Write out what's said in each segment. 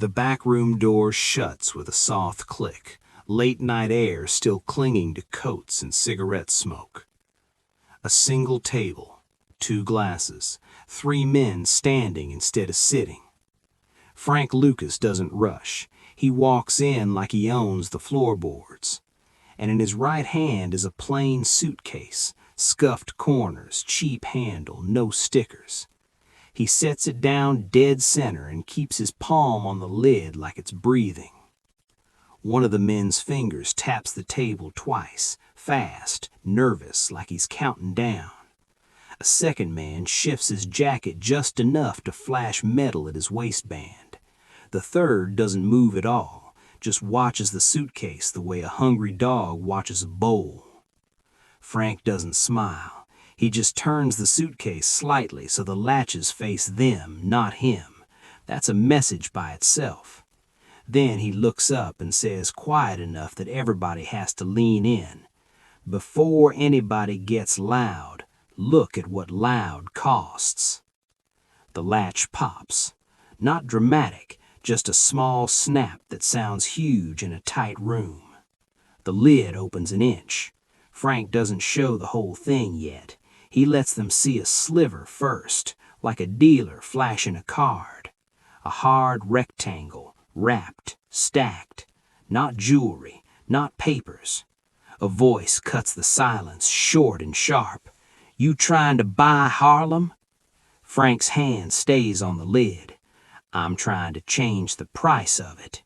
The backroom door shuts with a soft click, late-night air still clinging to coats and cigarette smoke. A single table, 2 glasses, 3 men standing instead of sitting. Frank Lucas doesn't rush. He walks in like he owns the floorboards. And in his right hand is a plain suitcase, scuffed corners, cheap handle, no stickers. He sets it down dead center and keeps his palm on the lid like it's breathing. One of the men's fingers taps the table twice, fast, nervous, like he's counting down. A second man shifts his jacket just enough to flash metal at his waistband. The third doesn't move at all, just watches the suitcase the way a hungry dog watches a bowl. Frank doesn't smile. He just turns the suitcase slightly so the latches face them, not him. That's a message by itself. Then he looks up and says quiet enough that everybody has to lean in. Before anybody gets loud, look at what loud costs. The latch pops. Not dramatic, just a small snap that sounds huge in a tight room. The lid opens an inch. Frank doesn't show the whole thing yet. He lets them see a sliver first, like a dealer flashing a card. A hard rectangle, wrapped, stacked. Not jewelry, not papers. A voice cuts the silence short and sharp. "You trying to buy Harlem?" Frank's hand stays on the lid. "I'm trying to change the price of it."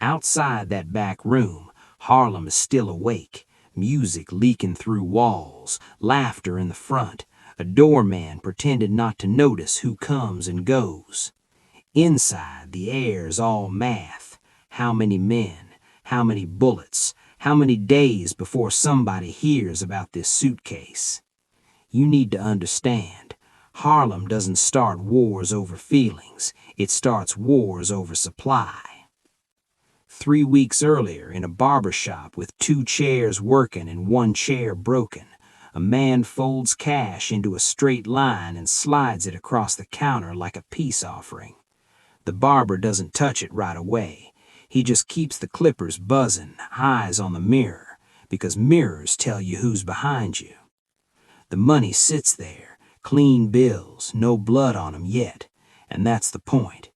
Outside that back room, Harlem is still awake. Music leaking through walls, laughter in the front. A doorman pretended not to notice who comes and goes. Inside, the air's all math. How many men? How many bullets? How many days before somebody hears about this suitcase? You need to understand, Harlem doesn't start wars over feelings. It starts wars over supply. 3 weeks earlier, in a barber shop with 2 chairs working and 1 chair broken, a man folds cash into a straight line and slides it across the counter like a peace offering. The barber doesn't touch it right away. He just keeps the clippers buzzing, eyes on the mirror, because mirrors tell you who's behind you. The money sits there, clean bills, no blood on 'em yet, and that's the point.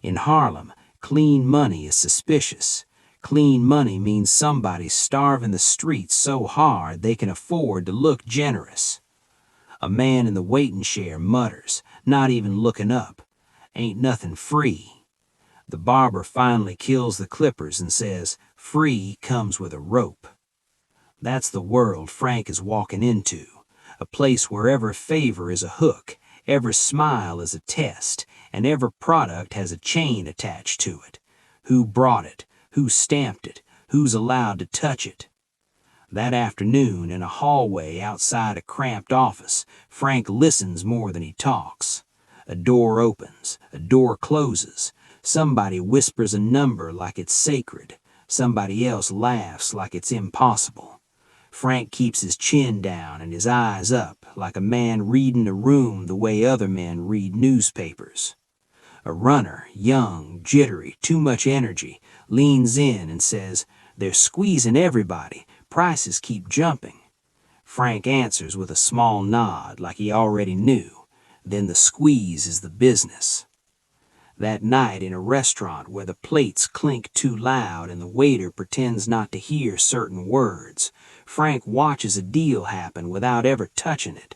In Harlem, clean money is suspicious. Clean money means somebody's starving the streets so hard they can afford to look generous. A man in the waiting chair mutters, not even looking up, "Ain't nothing free." The barber finally kills the clippers and says, "Free comes with a rope." That's the world Frank is walking into. A place where every favor is a hook, every smile is a test, and every product has a chain attached to it. Who brought it? Who stamped it? Who's allowed to touch it? That afternoon, in a hallway outside a cramped office, Frank listens more than he talks. A door opens, a door closes. Somebody whispers a number like it's sacred. Somebody else laughs like it's impossible. Frank keeps his chin down and his eyes up, like a man reading a room the way other men read newspapers. A runner, young, jittery, too much energy, leans in and says, "They're squeezing everybody. Prices keep jumping." Frank answers with a small nod like he already knew. Then the squeeze is the business. That night in a restaurant where the plates clink too loud and the waiter pretends not to hear certain words, Frank watches a deal happen without ever touching it.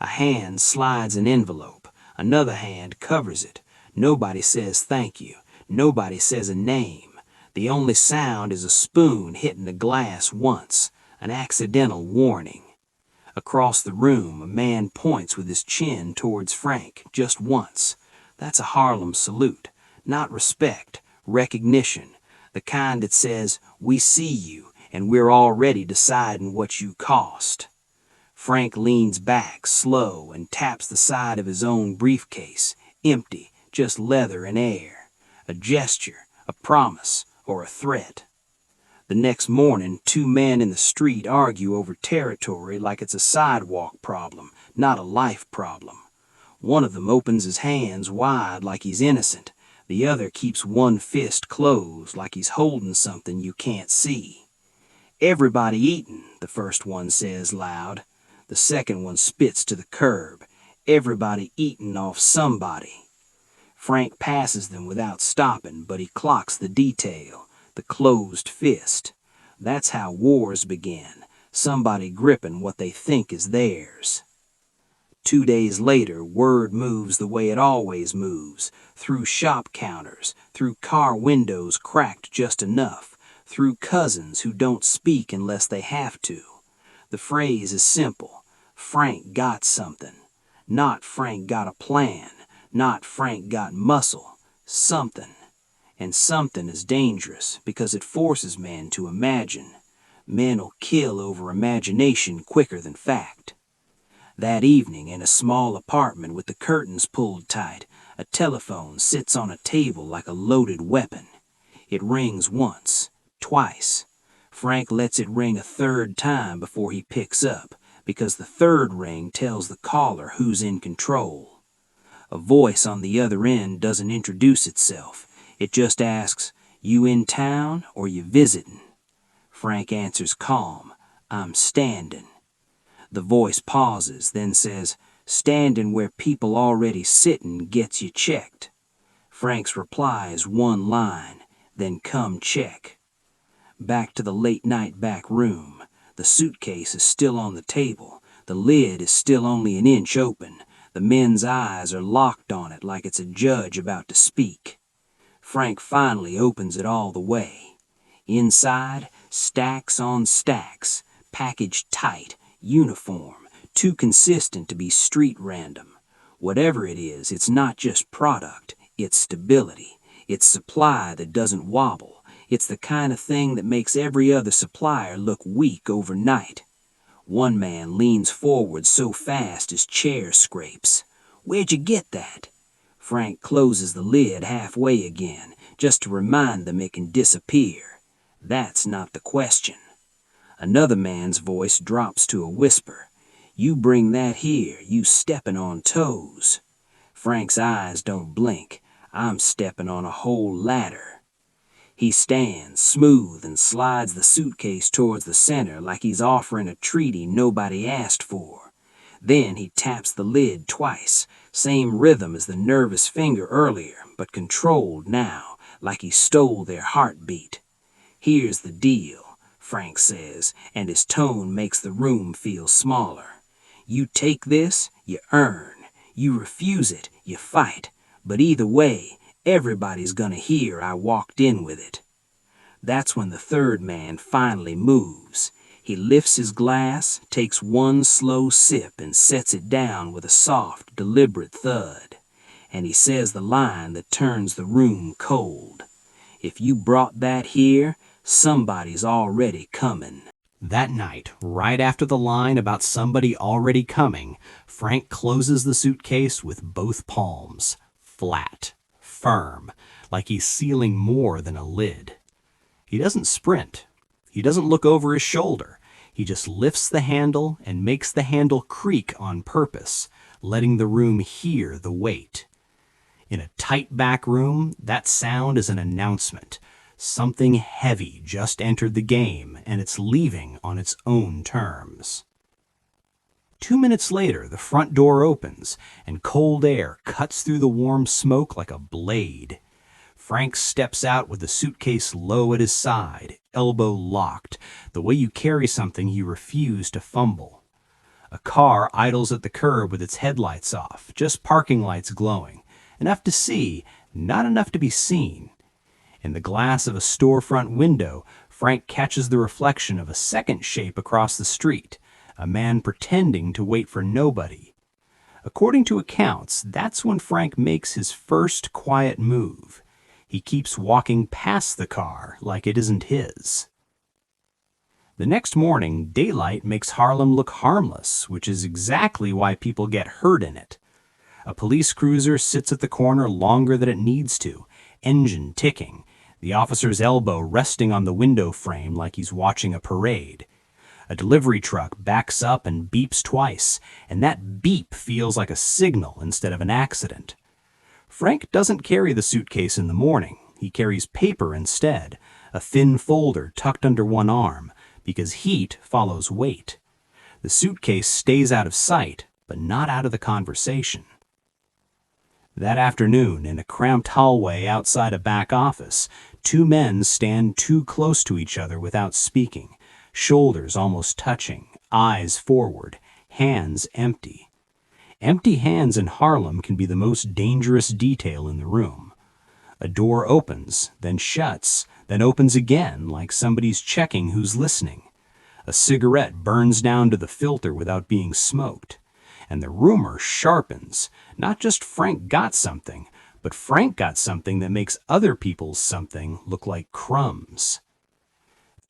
A hand slides an envelope. Another hand covers it. Nobody says thank you. Nobody says a name. The only sound is a spoon hitting the glass once, an accidental warning. Across the room, a man points with his chin towards Frank, just once. That's a Harlem salute. Not respect, recognition. The kind that says, "We see you, and we're already deciding what you cost." Frank leans back, slow, and taps the side of his own briefcase, empty. Just leather and air. A gesture, a promise, or a threat. The next morning, 2 men in the street argue over territory like it's a sidewalk problem, not a life problem. One of them opens his hands wide like he's innocent. The other keeps one fist closed like he's holding something you can't see. "Everybody eatin'," the first one says loud. The second one spits to the curb. "Everybody eatin' off somebody." Frank passes them without stopping, but he clocks the detail, the closed fist. That's how wars begin, somebody gripping what they think is theirs. 2 days later, word moves the way it always moves, through shop counters, through car windows cracked just enough, through cousins who don't speak unless they have to. The phrase is simple: Frank got something. Not Frank got a plan, not Frank got muscle, something. And something is dangerous because it forces men to imagine. Men'll kill over imagination quicker than fact. That evening, in a small apartment with the curtains pulled tight, a telephone sits on a table like a loaded weapon. It rings once, twice. Frank lets it ring a third time before he picks up, because the third ring tells the caller who's in control. A voice on the other end doesn't introduce itself. It just asks, "You in town or you visitin'?" Frank answers calm, "I'm standin'." The voice pauses, then says, "Standing where people already sittin' gets you checked." Frank's reply is one line, "Then come check." Back to the late-night back room. The suitcase is still on the table. The lid is still only an inch open. The men's eyes are locked on it like it's a judge about to speak. Frank finally opens it all the way. Inside, stacks on stacks, packaged tight, uniform, too consistent to be street random. Whatever it is, it's not just product, it's stability. It's supply that doesn't wobble. It's the kind of thing that makes every other supplier look weak overnight. One man leans forward so fast his chair scrapes. "Where'd you get that?" Frank closes the lid halfway again, just to remind them it can disappear. That's not the question. Another man's voice drops to a whisper. "You bring that here, you steppin' on toes." Frank's eyes don't blink. I'm stepping on a whole ladder. He stands smooth and slides the suitcase towards the center like he's offering a treaty nobody asked for. Then he taps the lid twice, same rhythm as the nervous finger earlier, but controlled now, like he stole their heartbeat. "Here's the deal," Frank says, and his tone makes the room feel smaller. "You take this, you earn. You refuse it, you fight. But either way, everybody's gonna hear I walked in with it." That's when the third man finally moves. He lifts his glass, takes one slow sip, and sets it down with a soft, deliberate thud. And he says the line that turns the room cold. "If you brought that here, somebody's already coming." That night, right after the line about somebody already coming, Frank closes the suitcase with both palms. Flat, firm, like he's sealing more than a lid. He doesn't sprint. He doesn't look over his shoulder. He just lifts the handle and makes the handle creak on purpose, letting the room hear the weight. In a tight back room, that sound is an announcement. Something heavy just entered the game, and it's leaving on its own terms. 2 minutes later, the front door opens, and cold air cuts through the warm smoke like a blade. Frank steps out with the suitcase low at his side, elbow locked, the way you carry something you refuse to fumble. A car idles at the curb with its headlights off, just parking lights glowing. Enough to see, not enough to be seen. In the glass of a storefront window, Frank catches the reflection of a second shape across the street, a man pretending to wait for nobody. According to accounts, that's when Frank makes his first quiet move. He keeps walking past the car like it isn't his. The next morning, daylight makes Harlem look harmless, which is exactly why people get hurt in it. A police cruiser sits at the corner longer than it needs to, engine ticking, the officer's elbow resting on the window frame like he's watching a parade. A delivery truck backs up and beeps twice, and that beep feels like a signal instead of an accident. Frank doesn't carry the suitcase in the morning. He carries paper instead, a thin folder tucked under one arm, because heat follows weight. The suitcase stays out of sight, but not out of the conversation. That afternoon, in a cramped hallway outside a back office, two men stand too close to each other without speaking, shoulders almost touching, eyes forward, hands empty. Empty hands in Harlem can be the most dangerous detail in the room. A door opens, then shuts, then opens again like somebody's checking who's listening. A cigarette burns down to the filter without being smoked. And the rumor sharpens. Not just Frank got something, but Frank got something that makes other people's something look like crumbs.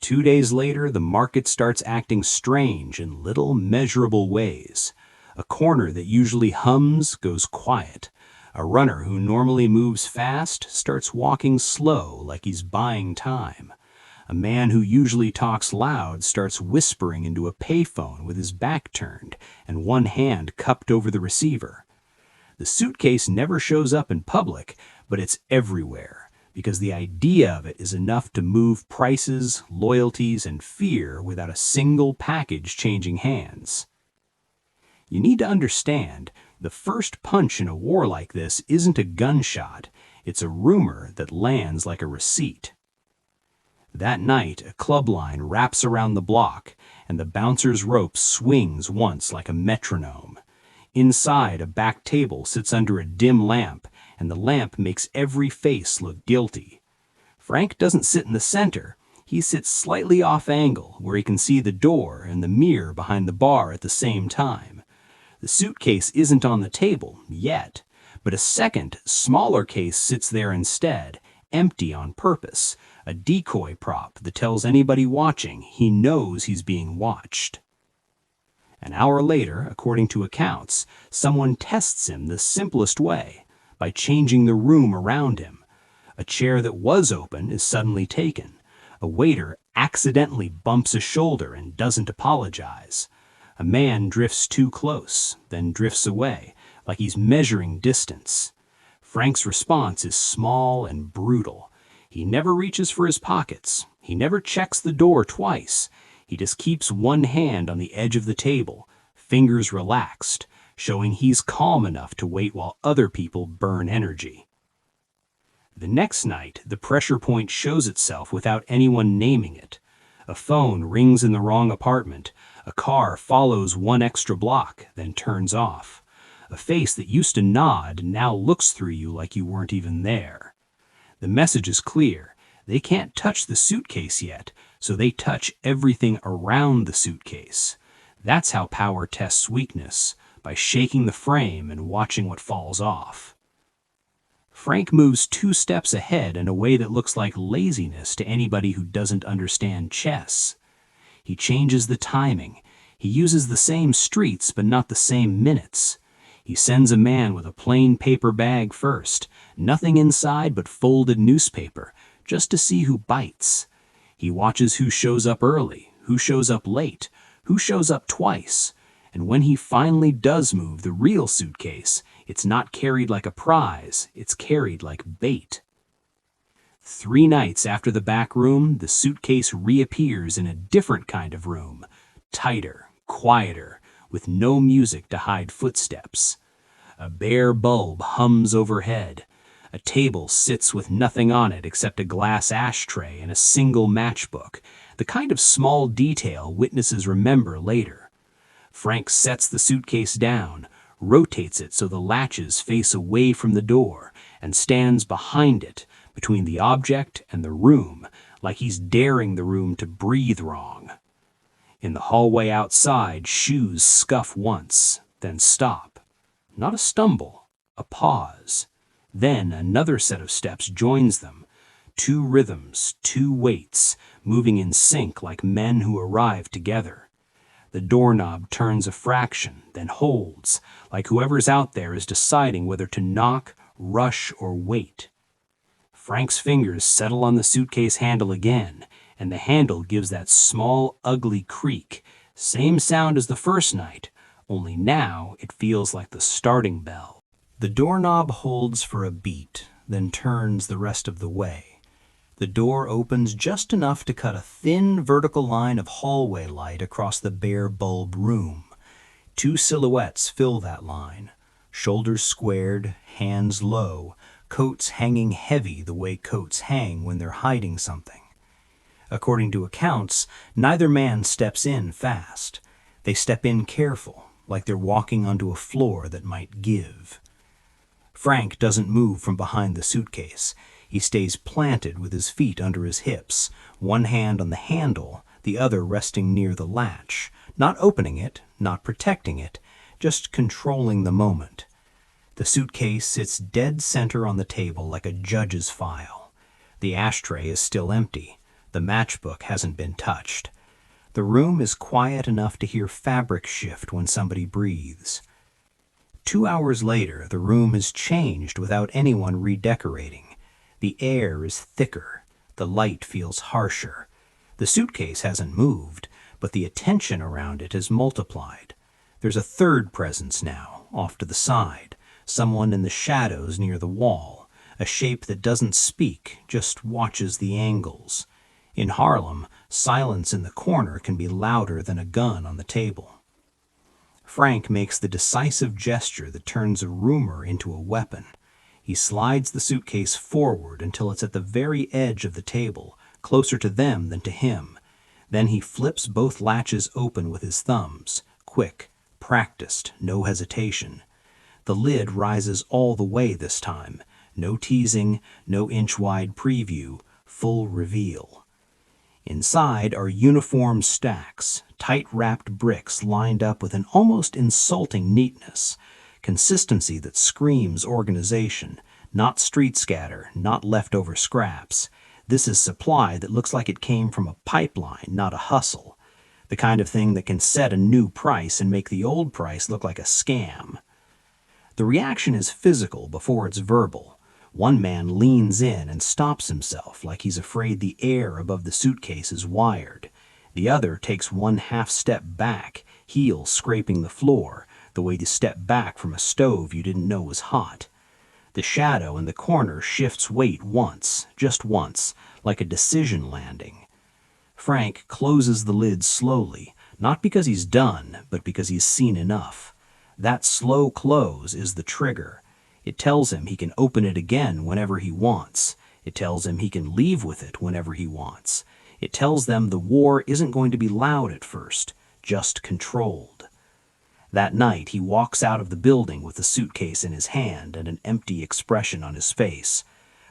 2 days later, the market starts acting strange in little measurable ways. A corner that usually hums goes quiet. A runner who normally moves fast starts walking slow like he's buying time. A man who usually talks loud starts whispering into a payphone with his back turned and one hand cupped over the receiver. The suitcase never shows up in public, but it's everywhere, because the idea of it is enough to move prices, loyalties, and fear without a single package changing hands. You need to understand, the first punch in a war like this isn't a gunshot, it's a rumor that lands like a receipt. That night, a club line wraps around the block, and the bouncer's rope swings once like a metronome. Inside, a back table sits under a dim lamp, and the lamp makes every face look guilty. Frank doesn't sit in the center. He sits slightly off angle, where he can see the door and the mirror behind the bar at the same time. The suitcase isn't on the table, yet, but a second, smaller case sits there instead, empty on purpose, a decoy prop that tells anybody watching he knows he's being watched. An hour later, according to accounts, someone tests him the simplest way, by changing the room around him. A chair that was open is suddenly taken. A waiter accidentally bumps a shoulder and doesn't apologize. A man drifts too close, then drifts away, like he's measuring distance. Frank's response is small and brutal. He never reaches for his pockets. He never checks the door twice. He just keeps one hand on the edge of the table, fingers relaxed, showing he's calm enough to wait while other people burn energy. The next night, the pressure point shows itself without anyone naming it. A phone rings in the wrong apartment. A car follows one extra block, then turns off. A face that used to nod now looks through you like you weren't even there. The message is clear. They can't touch the suitcase yet, so they touch everything around the suitcase. That's how power tests weakness, by shaking the frame and watching what falls off. Frank moves 2 steps ahead in a way that looks like laziness to anybody who doesn't understand chess. He changes the timing. He uses the same streets but not the same minutes. He sends a man with a plain paper bag first, nothing inside but folded newspaper, just to see who bites. He watches who shows up early, who shows up late, who shows up twice, and when he finally does move the real suitcase, it's not carried like a prize, it's carried like bait. 3 nights after the back room, the suitcase reappears in a different kind of room, tighter, quieter, with no music to hide footsteps. A bare bulb hums overhead. A table sits with nothing on it except a glass ashtray and a single matchbook, the kind of small detail witnesses remember later. Frank sets the suitcase down, rotates it so the latches face away from the door, and stands behind it, between the object and the room, like he's daring the room to breathe wrong. In the hallway outside, shoes scuff once, then stop. Not a stumble, a pause. Then another set of steps joins them. 2 rhythms, 2 weights, moving in sync like men who arrive together. The doorknob turns a fraction, then holds, like whoever's out there is deciding whether to knock, rush, or wait. Frank's fingers settle on the suitcase handle again, and the handle gives that small, ugly creak, same sound as the first night, only now it feels like the starting bell. The doorknob holds for a beat, then turns the rest of the way. The door opens just enough to cut a thin vertical line of hallway light across the bare bulb room. Two silhouettes fill that line, shoulders squared, hands low, coats hanging heavy the way coats hang when they're hiding something. According to accounts, neither man steps in fast. They step in careful, like they're walking onto a floor that might give. Frank doesn't move from behind the suitcase. He stays planted with his feet under his hips, one hand on the handle, the other resting near the latch, not opening it, not protecting it, just controlling the moment. The suitcase sits dead center on the table like a judge's file. The ashtray is still empty. The matchbook hasn't been touched. The room is quiet enough to hear fabric shift when somebody breathes. 2 hours later, the room is changed without anyone redecorating. The air is thicker. The light feels harsher. The suitcase hasn't moved, but the attention around it has multiplied. There's a third presence now, off to the side, someone in the shadows near the wall, a shape that doesn't speak, just watches the angles. In Harlem, silence in the corner can be louder than a gun on the table. Frank makes the decisive gesture that turns a rumor into a weapon. He slides the suitcase forward until it's at the very edge of the table, closer to them than to him. Then he flips both latches open with his thumbs, quick, practiced, no hesitation. The lid rises all the way this time. No teasing, no inch-wide preview, full reveal. Inside are uniform stacks, tight-wrapped bricks lined up with an almost insulting neatness, consistency that screams organization, not street scatter, not leftover scraps. This is supply that looks like it came from a pipeline, not a hustle. The kind of thing that can set a new price and make the old price look like a scam. The reaction is physical before it's verbal. One man leans in and stops himself like he's afraid the air above the suitcase is wired. The other takes one half step back, heel scraping the floor, the way to step back from a stove you didn't know was hot. The shadow in the corner shifts weight once, just once, like a decision landing. Frank closes the lid slowly, not because he's done, but because he's seen enough. That slow close is the trigger. It tells him he can open it again whenever he wants. It tells him he can leave with it whenever he wants. It tells them the war isn't going to be loud at first, just controlled. That night he walks out of the building with the suitcase in his hand and an empty expression on his face.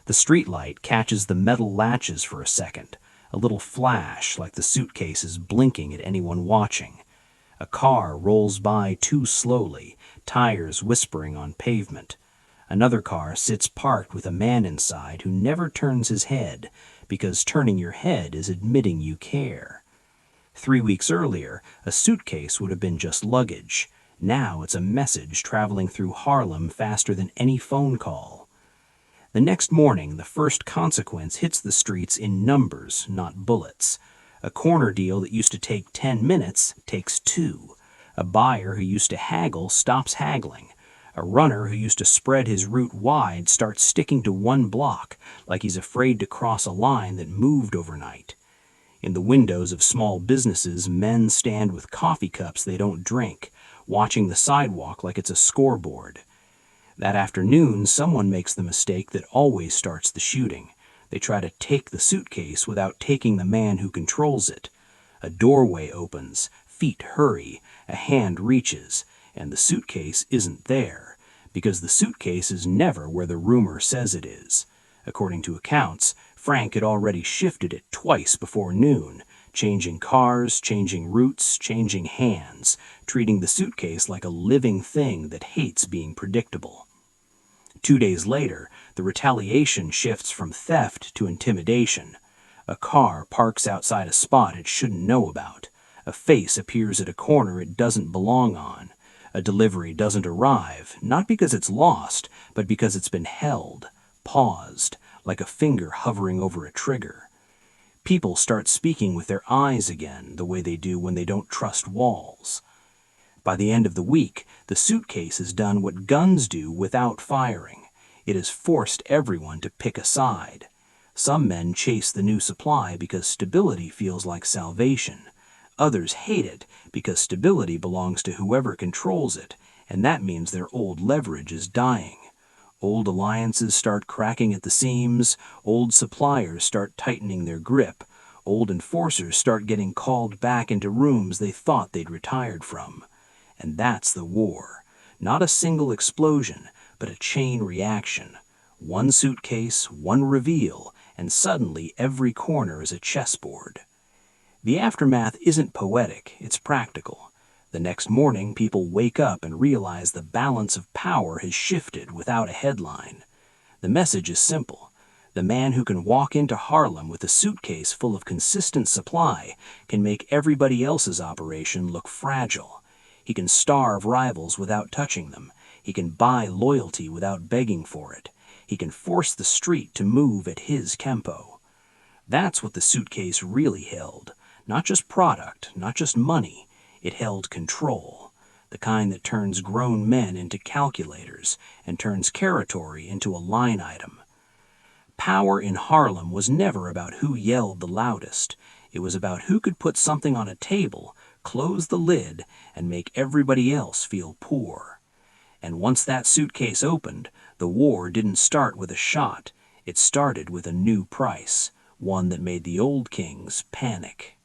The streetlight catches the metal latches for a second, a little flash like the suitcase is blinking at anyone watching. A car rolls by too slowly, tires whispering on pavement. Another car sits parked with a man inside who never turns his head, because turning your head is admitting you care. 3 weeks earlier, a suitcase would have been just luggage. Now it's a message traveling through Harlem faster than any phone call. The next morning, the first consequence hits the streets in numbers, not bullets. A corner deal that used to take 10 minutes takes 2. A buyer who used to haggle stops haggling. A runner who used to spread his route wide starts sticking to one block, like he's afraid to cross a line that moved overnight. In the windows of small businesses, men stand with coffee cups they don't drink, watching the sidewalk like it's a scoreboard. That afternoon, someone makes the mistake that always starts the shooting. They try to take the suitcase without taking the man who controls it. A doorway opens, feet hurry, a hand reaches, and the suitcase isn't there, because the suitcase is never where the rumor says it is. According to accounts, Frank had already shifted it twice before noon, changing cars, changing routes, changing hands, treating the suitcase like a living thing that hates being predictable. 2 days later, the retaliation shifts from theft to intimidation. A car parks outside a spot it shouldn't know about. A face appears at a corner it doesn't belong on. A delivery doesn't arrive, not because it's lost, but because it's been held, paused, like a finger hovering over a trigger. People start speaking with their eyes again, the way they do when they don't trust walls. By the end of the week, the suitcase has done what guns do without firing. It has forced everyone to pick a side. Some men chase the new supply because stability feels like salvation. Others hate it because stability belongs to whoever controls it, and that means their old leverage is dying. Old alliances start cracking at the seams, old suppliers start tightening their grip, old enforcers start getting called back into rooms they thought they'd retired from. And that's the war. Not a single explosion, but a chain reaction. One suitcase, one reveal, and suddenly every corner is a chessboard. The aftermath isn't poetic, it's practical. The next morning, people wake up and realize the balance of power has shifted without a headline. The message is simple. The man who can walk into Harlem with a suitcase full of consistent supply can make everybody else's operation look fragile. He can starve rivals without touching them. He can buy loyalty without begging for it. He can force the street to move at his tempo. That's what the suitcase really held. Not just product, not just money. It held control. The kind that turns grown men into calculators and turns territory into a line item. Power in Harlem was never about who yelled the loudest. It was about who could put something on a table, close the lid, and make everybody else feel poor. And once that suitcase opened, the war didn't start with a shot. It started with a new price, one that made the old kings panic.